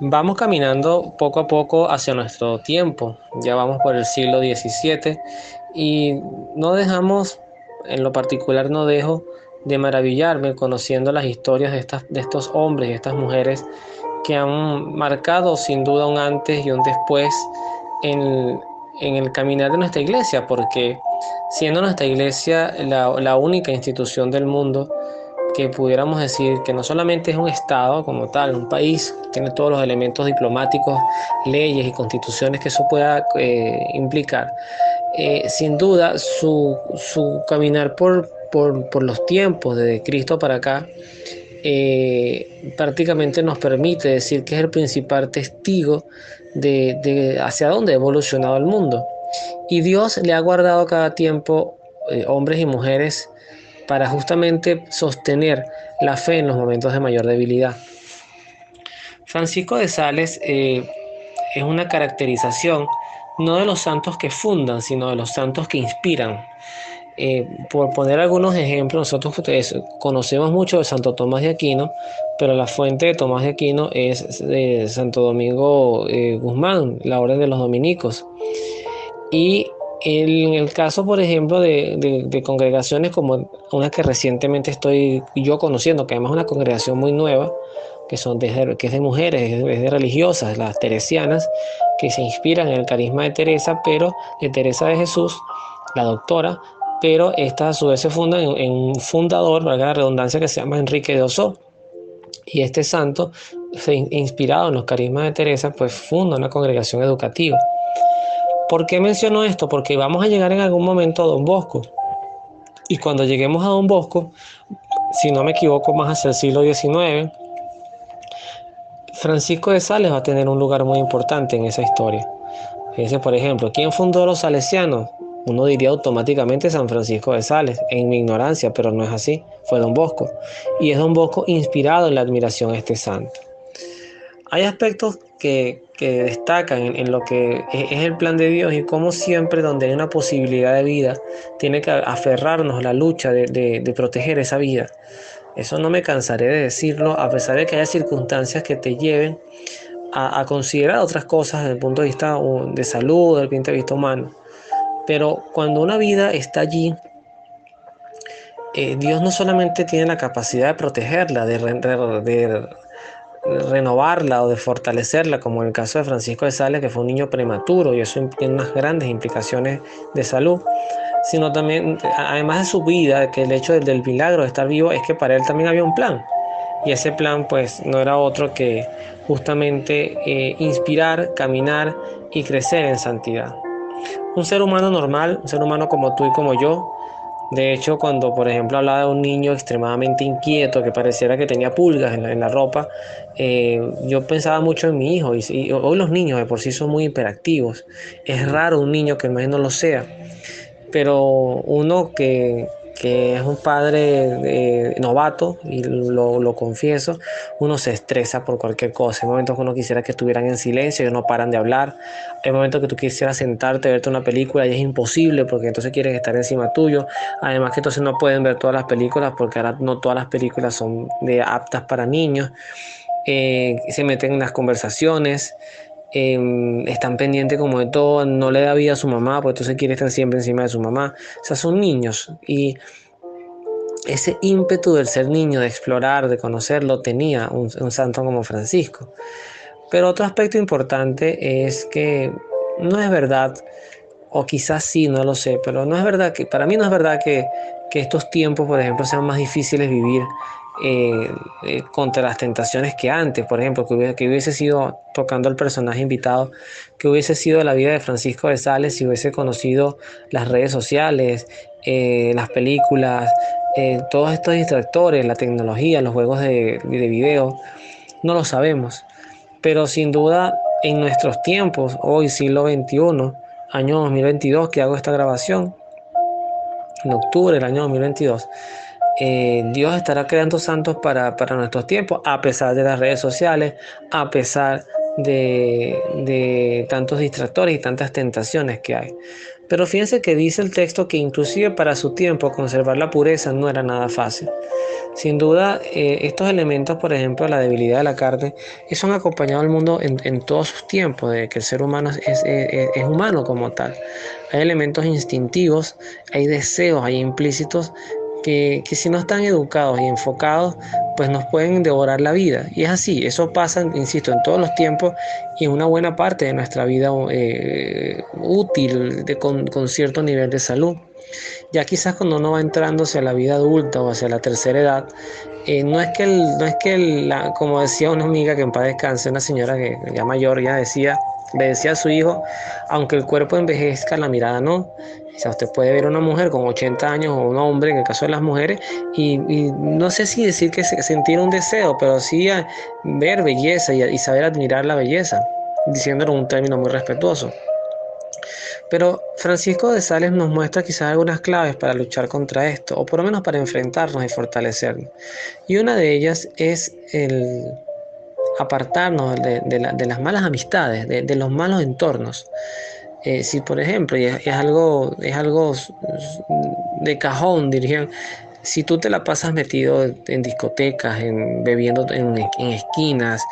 Vamos caminando poco a poco hacia nuestro tiempo. Ya vamos por el siglo XVII y no dejamos, en lo particular no dejo de maravillarme conociendo las historias de estos hombres y estas mujeres que han marcado sin duda un antes y un después en, en el caminar de nuestra iglesia, porque siendo nuestra iglesia la única institución del mundo que pudiéramos decir que no solamente es un estado como tal, un país, tiene todos los elementos diplomáticos, leyes y constituciones que eso pueda implicar. Sin duda, su caminar por los tiempos desde Cristo para acá prácticamente nos permite decir que es el principal testigo de hacia dónde ha evolucionado el mundo. Y Dios le ha guardado cada tiempo hombres y mujeres para justamente sostener la fe en los momentos de mayor debilidad. Francisco de Sales es una caracterización no de los santos que fundan, sino de los santos que inspiran. Por poner algunos ejemplos, nosotros conocemos mucho de Santo Tomás de Aquino, pero la fuente de Tomás de Aquino es de Santo Domingo Guzmán, la orden de los dominicos. Y en el caso, por ejemplo, de congregaciones como una que recientemente estoy yo conociendo, que además es una congregación muy nueva, que es de mujeres, es de religiosas, las teresianas, que se inspiran en el carisma de Teresa, pero de Teresa de Jesús, la doctora, pero estas a su vez se fundan en un fundador, valga la redundancia, que se llama Enrique de Ossó. Y este santo, inspirado en los carismas de Teresa, pues funda una congregación educativa. ¿Por qué menciono esto? Porque vamos a llegar en algún momento a Don Bosco. Y cuando lleguemos a Don Bosco, si no me equivoco, más hacia el siglo XIX, Francisco de Sales va a tener un lugar muy importante en esa historia. Fíjense, por ejemplo, ¿quién fundó los salesianos? Uno diría automáticamente San Francisco de Sales, en mi ignorancia, pero no es así. Fue Don Bosco. Y es Don Bosco inspirado en la admiración a este santo. Hay aspectos que destacan en lo que es el plan de Dios y como siempre donde hay una posibilidad de vida, tiene que aferrarnos a la lucha de proteger esa vida. Eso no me cansaré de decirlo, a pesar de que haya circunstancias que te lleven a considerar otras cosas desde el punto de vista de salud, desde el punto de vista humano. Pero cuando una vida está allí, Dios no solamente tiene la capacidad de protegerla, de renovarla o de fortalecerla, como en el caso de Francisco de Sales, que fue un niño prematuro y eso tiene unas grandes implicaciones de salud, sino también, además de su vida, que el hecho del milagro de estar vivo es que para él también había un plan. Y ese plan pues no era otro que justamente inspirar, caminar y crecer en santidad. Un ser humano normal, un ser humano como tú y como yo. De hecho, cuando por ejemplo hablaba de un niño extremadamente inquieto que pareciera que tenía pulgas en la ropa, yo pensaba mucho en mi hijo y hoy los niños de por sí son muy hiperactivos. Es raro un niño que más no lo sea, pero uno que es un padre novato, y lo confieso, uno se estresa por cualquier cosa. Hay momentos que uno quisiera que estuvieran en silencio y no paran de hablar. Hay momentos que tú quisieras sentarte, verte una película y es imposible porque entonces quieren estar encima tuyo. Además que entonces no pueden ver todas las películas porque ahora no todas las películas son aptas para niños. Se meten en las conversaciones, están pendientes como de todo, no le da vida a su mamá, porque entonces quiere estar siempre encima de su mamá. O sea, son niños y ese ímpetu del ser niño, de explorar, de conocerlo, tenía un santo como Francisco. Pero otro aspecto importante es que no es verdad, o quizás sí, no lo sé, pero no es verdad que, para mí no es verdad que estos tiempos, por ejemplo, sean más difíciles vivir contra las tentaciones que antes. Por ejemplo, que hubiese sido, tocando el personaje invitado, que hubiese sido la vida de Francisco de Sales si hubiese conocido las redes sociales, las películas, todos estos distractores, la tecnología, los juegos de video. No lo sabemos, pero sin duda en nuestros tiempos, hoy siglo XXI, año 2022, que hago esta grabación, en octubre del año 2022, Dios estará creando santos para nuestros tiempos, a pesar de las redes sociales, a pesar de tantos distractores y tantas tentaciones que hay. Pero fíjense que dice el texto que inclusive para su tiempo conservar la pureza no era nada fácil. Sin duda, estos elementos, por ejemplo, la debilidad de la carne, eso han acompañado al mundo en todos sus tiempos, de que el ser humano es humano como tal. Hay elementos instintivos, hay deseos, hay implícitos que si no están educados y enfocados, pues nos pueden devorar la vida. Y es así, eso pasa, insisto, en todos los tiempos y en una buena parte de nuestra vida útil con cierto nivel de salud. Ya quizás cuando uno va entrando hacia la vida adulta o hacia la tercera edad, como decía una amiga que en paz descanse, una señora que ya mayor, ya le decía a su hijo, aunque el cuerpo envejezca, la mirada no. O sea, usted puede ver a una mujer con 80 años o un hombre, en el caso de las mujeres, y no sé si decir que sentir un deseo, pero sí ver belleza y saber admirar la belleza, diciéndolo en un término muy respetuoso. Pero Francisco de Sales nos muestra quizás algunas claves para luchar contra esto, o por lo menos para enfrentarnos y fortalecernos. Y una de ellas es el apartarnos de las malas amistades, de los malos entornos. Si por ejemplo, y es algo de cajón, dirían, si tú te la pasas metido en discotecas, bebiendo en esquinas,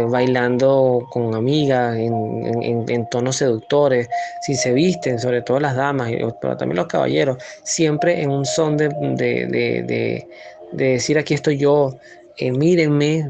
bailando con amigas, en tonos seductores, si se visten, sobre todo las damas, pero también los caballeros, siempre en un son de decir aquí estoy yo, mírenme,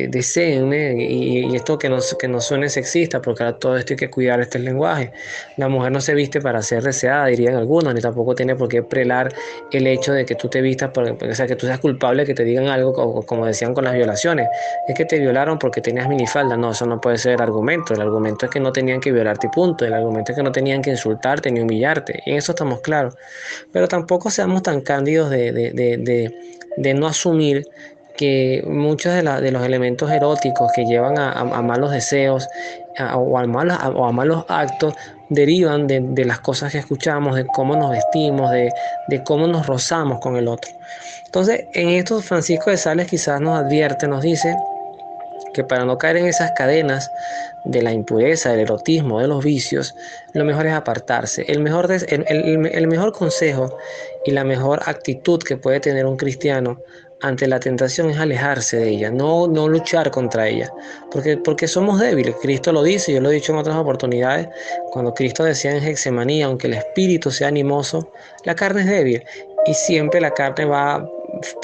deséenme, y esto que no suene sexista, porque ahora todo esto hay que cuidar este lenguaje. La mujer no se viste para ser deseada, dirían algunos, ni tampoco tiene por qué prelar el hecho de que tú te vistas, o sea, que tú seas culpable de que te digan algo, como decían con las violaciones. Es que te violaron porque tenías minifalda. No, eso no puede ser el argumento. El argumento es que no tenían que violarte y punto. El argumento es que no tenían que insultarte ni humillarte. Y en eso estamos claros. Pero tampoco seamos tan cándidos de no asumir que muchos de los elementos eróticos que llevan a malos deseos o a malos actos derivan de las cosas que escuchamos, de cómo nos vestimos, de cómo nos rozamos con el otro. Entonces, en esto Francisco de Sales quizás nos advierte, nos dice que para no caer en esas cadenas de la impureza, del erotismo, de los vicios, lo mejor es apartarse. El mejor consejo y la mejor actitud que puede tener un cristiano ante la tentación es alejarse de ella, no luchar contra ella, porque somos débiles. Cristo lo dice, yo lo he dicho en otras oportunidades, cuando Cristo decía en Getsemaní, aunque el espíritu sea animoso, la carne es débil, y siempre la carne va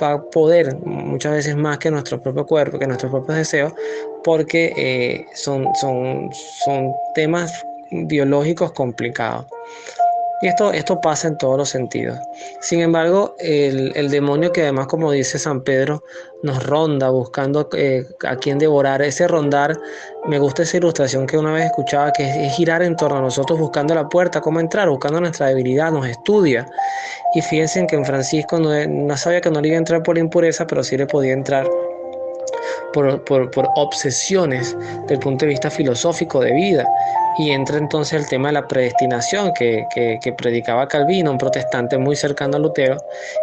a poder, muchas veces más que nuestro propio cuerpo, que nuestros propios deseos, porque son temas biológicos complicados. Y esto pasa en todos los sentidos. Sin embargo, el demonio, que además, como dice San Pedro, nos ronda buscando a quien devorar. Ese rondar, me gusta esa ilustración que una vez escuchaba, que es girar en torno a nosotros buscando la puerta, cómo entrar, buscando nuestra debilidad, nos estudia. Y fíjense que en Francisco no sabía que no le iba a entrar por impureza, pero sí le podía entrar por obsesiones del punto de vista filosófico de vida. Y entra entonces el tema de la predestinación que predicaba Calvino, un protestante muy cercano a Lutero,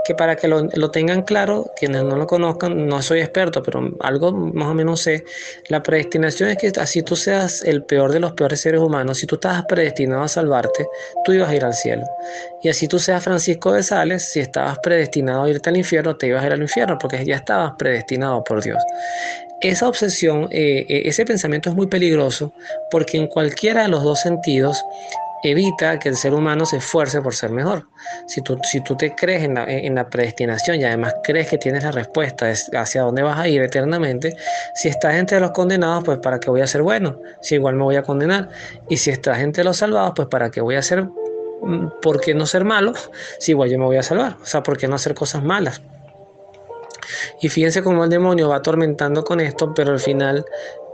que para que lo tengan claro, quienes no lo conozcan, no soy experto, pero algo más o menos sé. La predestinación es que así tú seas el peor de los peores seres humanos, si tú estabas predestinado a salvarte, tú ibas a ir al cielo. Y así tú seas Francisco de Sales, si estabas predestinado a irte al infierno, te ibas a ir al infierno, porque ya estabas predestinado por Dios. Esa obsesión, ese pensamiento es muy peligroso, porque en cualquiera de los dos sentidos evita que el ser humano se esfuerce por ser mejor. Si tú te crees en la predestinación y además crees que tienes la respuesta hacia dónde vas a ir eternamente, si estás entre los condenados, pues ¿para qué voy a ser bueno? Si igual me voy a condenar. Y si estás entre los salvados, pues ¿para qué voy a ser, por qué no ser malo? Si igual yo me voy a salvar. O sea, ¿por qué no hacer cosas malas? Y fíjense cómo el demonio va atormentando con esto, pero al final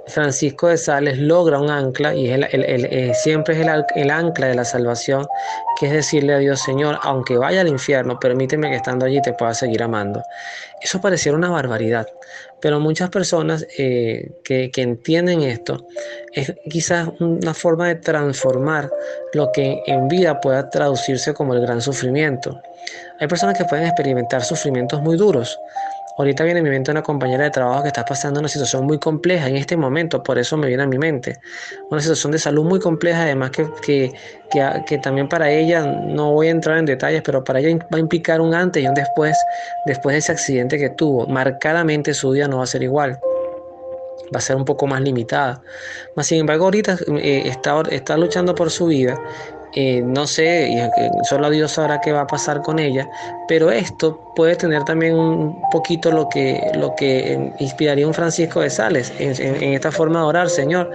Francisco de Sales logra un ancla, y siempre es el ancla de la salvación, que es decirle a Dios: Señor, aunque vaya al infierno, permíteme que estando allí te pueda seguir amando. Eso pareciera una barbaridad, pero muchas personas que entienden esto, es quizás una forma de transformar lo que en vida pueda traducirse como el gran sufrimiento. Hay personas que pueden experimentar sufrimientos muy duros, Ahorita viene a mi mente una compañera de trabajo que está pasando una situación muy compleja en este momento, por eso me viene a mi mente. Una situación de salud muy compleja, además que también para ella, no voy a entrar en detalles, pero para ella va a implicar un antes y un después de ese accidente que tuvo. Marcadamente su vida no va a ser igual, va a ser un poco más limitada. Mas, sin embargo, ahorita está luchando por su vida. No sé, solo Dios sabrá qué va a pasar con ella, pero esto puede tener también un poquito lo que inspiraría a un Francisco de Sales en esta forma de orar: Señor,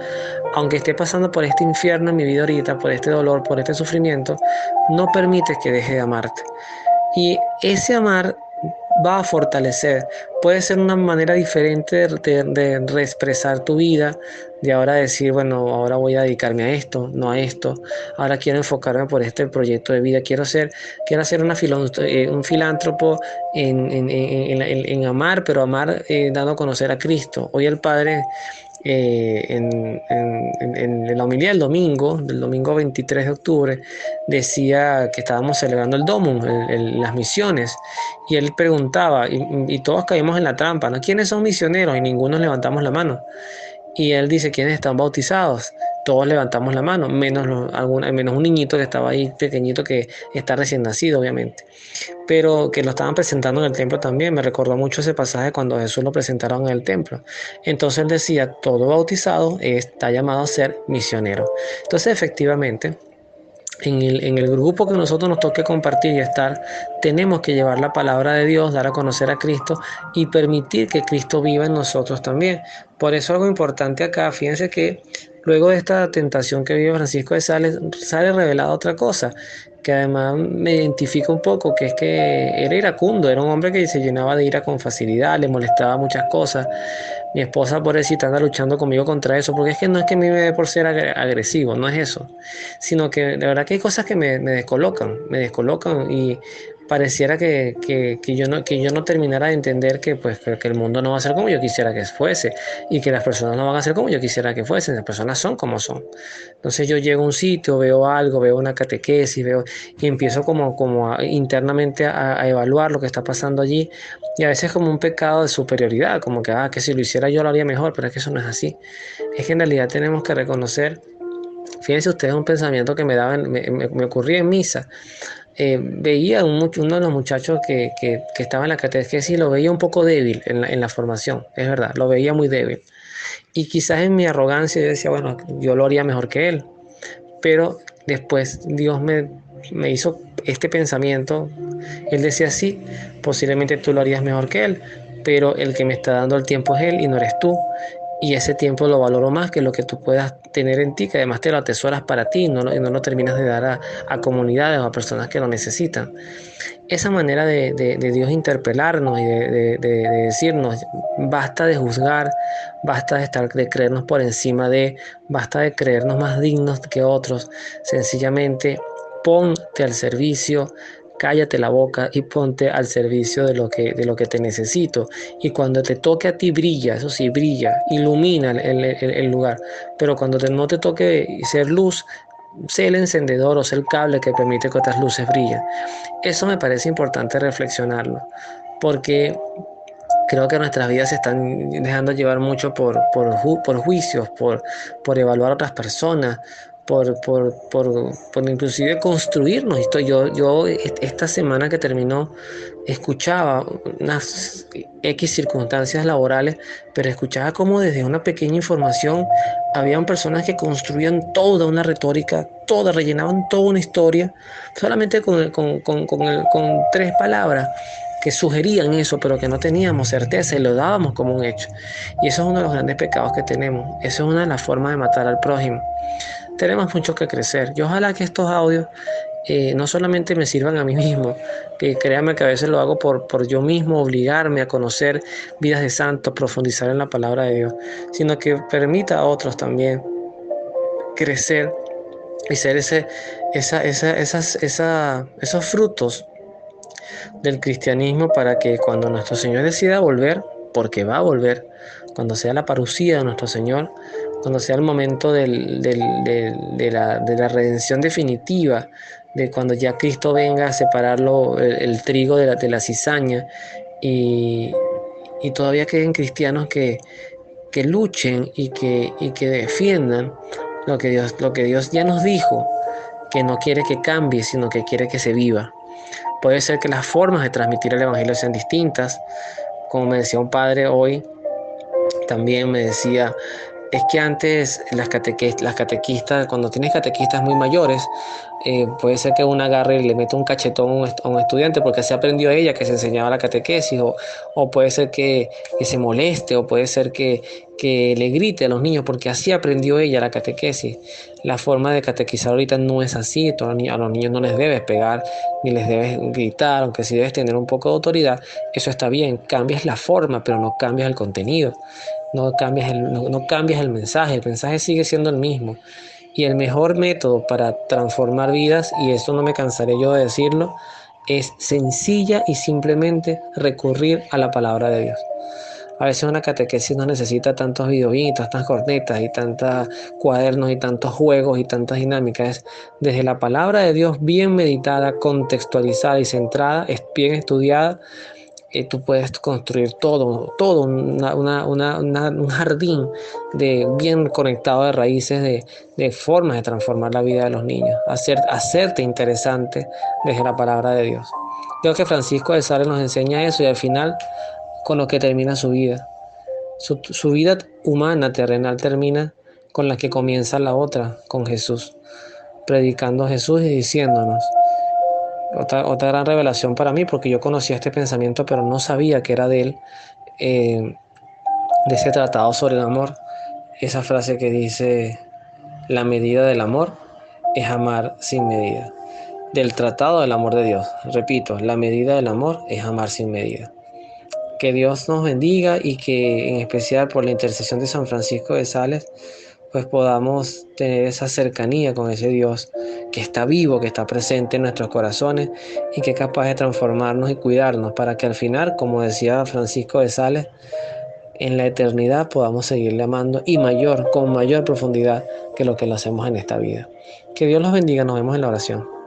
aunque esté pasando por este infierno en mi vida ahorita, por este dolor, por este sufrimiento, no permites que deje de amarte. Y ese amar va a fortalecer. Puede ser una manera diferente de reexpresar tu vida, de ahora decir, bueno, ahora voy a dedicarme a esto, no a esto. Ahora quiero enfocarme por este proyecto de vida. Quiero ser un filántropo en amar, pero amar dando a conocer a Cristo. Hoy el Padre, en la homilía del domingo 23 de octubre, decía que estábamos celebrando el Domum, las misiones, y él preguntaba, y todos caímos en la trampa, ¿no? ¿Quiénes son misioneros? Y ninguno levantamos la mano. Y él dice: ¿quiénes están bautizados? Todos levantamos la mano, menos un niñito que estaba ahí pequeñito, que está recién nacido, obviamente, pero que lo estaban presentando en el templo también. Me recordó mucho ese pasaje cuando Jesús lo presentaron en el templo. Entonces él decía: todo bautizado está llamado a ser misionero. Entonces, efectivamente, en el grupo que nosotros nos toque compartir y estar, tenemos que llevar la palabra de Dios, dar a conocer a Cristo y permitir que Cristo viva en nosotros también. Por eso, algo importante acá: fíjense que luego de esta tentación que vive Francisco de Sales, sale revelada otra cosa, que además me identifica un poco, que es que era iracundo, era un hombre que se llenaba de ira con facilidad, le molestaba muchas cosas. Mi esposa, pobrecita, anda luchando conmigo contra eso, porque es que no es que a mí me dé por ser agresivo, no es eso, sino que de verdad que hay cosas que me descolocan, y pareciera que yo no terminara de entender que, pues, que el mundo no va a ser como yo quisiera que fuese, y que las personas no van a ser como yo quisiera que fuesen. Las personas son como son. Entonces yo llego a un sitio, veo algo, veo una catequesis, y empiezo internamente a evaluar lo que está pasando allí, y a veces como un pecado de superioridad, como que si lo hiciera yo lo haría mejor, pero es que eso no es así. Es que en realidad tenemos que reconocer. Fíjense ustedes, un pensamiento que me ocurría en misa. Veía uno de los muchachos que estaba en la catequesis, y lo veía un poco débil en la formación, es verdad, lo veía muy débil. Y quizás en mi arrogancia yo decía, bueno, yo lo haría mejor que él. Pero después Dios me hizo este pensamiento. Él decía: sí, posiblemente tú lo harías mejor que él, pero el que me está dando el tiempo es él y no eres tú. Y ese tiempo lo valoro más que lo que tú puedas tener en ti, que además te lo atesoras para ti, y no lo terminas de dar a comunidades o a personas que lo necesitan. Esa manera de Dios interpelarnos y de decirnos: basta de juzgar, basta de creernos por encima basta de creernos más dignos que otros. Sencillamente ponte al servicio, cállate la boca y ponte al servicio de lo que te necesito. Y cuando te toque a ti, brilla, eso sí, brilla, ilumina el lugar. Pero cuando no te toque ser luz, sé el encendedor o sé el cable que permite que otras luces brillen. Eso me parece importante reflexionarlo, porque creo que nuestras vidas se están dejando llevar mucho por juicios, por evaluar a otras personas, por inclusive construirnos. Yo esta semana que terminó, escuchaba unas X circunstancias laborales, pero escuchaba como desde una pequeña información habían personas que construían toda una retórica, rellenaban toda una historia, solamente con 3 palabras que sugerían eso, pero que no teníamos certeza y lo dábamos como un hecho. Y eso es uno de los grandes pecados que tenemos. Eso es una de las formas de matar al prójimo. Tenemos mucho que crecer. Y ojalá que estos audios no solamente me sirvan a mí mismo, que créanme que a veces lo hago por yo mismo, obligarme a conocer vidas de santos, profundizar en la palabra de Dios, sino que permita a otros también crecer y ser esos frutos del cristianismo, para que cuando nuestro Señor decida volver, porque va a volver, cuando sea la parucía de nuestro Señor, cuando sea el momento de la redención definitiva, de cuando ya Cristo venga a separarlo, el trigo de la cizaña, y, y todavía queden cristianos que luchen y que defiendan lo que Dios ya nos dijo, que no quiere que cambie, sino que quiere que se viva. Puede ser que las formas de transmitir el Evangelio sean distintas. Como me decía un padre hoy, también me decía, es que antes las catequistas, cuando tienes catequistas muy mayores, puede ser que una agarre y le meta un cachetón a un estudiante porque así aprendió ella que se enseñaba la catequesis, o puede ser que se moleste, o puede ser que le grite a los niños porque así aprendió ella la catequesis. La forma de catequizar ahorita no es así. A los niños no les debes pegar ni les debes gritar, aunque sí debes tener un poco de autoridad. Eso está bien, cambias la forma, pero no cambias el contenido. No cambias el mensaje sigue siendo el mismo. Y el mejor método para transformar vidas, y esto no me cansaré yo de decirlo, es sencilla y simplemente recurrir a la palabra de Dios. A veces una catequesis no necesita tantos videojuegos, tantas cornetas y tantos cuadernos y tantos juegos y tantas dinámicas. Es desde la palabra de Dios bien meditada, contextualizada y centrada, es bien estudiada, tú puedes construir todo un jardín bien conectado de raíces, de formas de transformar la vida de los niños, hacerte interesante desde la palabra de Dios. Creo que Francisco de Sales nos enseña eso y al final con lo que termina su vida. Su vida humana, terrenal, termina con la que comienza la otra, con Jesús, predicando a Jesús y diciéndonos. Otra gran revelación para mí, porque yo conocía este pensamiento, pero no sabía que era de él, de ese tratado sobre el amor. Esa frase que dice, la medida del amor es amar sin medida. Del tratado del amor de Dios. Repito, la medida del amor es amar sin medida. Que Dios nos bendiga y que en especial por la intercesión de San Francisco de Sales, pues podamos tener esa cercanía con ese Dios que está vivo, que está presente en nuestros corazones y que es capaz de transformarnos y cuidarnos para que al final, como decía Francisco de Sales, en la eternidad podamos seguirle amando y con mayor profundidad que lo hacemos en esta vida. Que Dios los bendiga, nos vemos en la oración.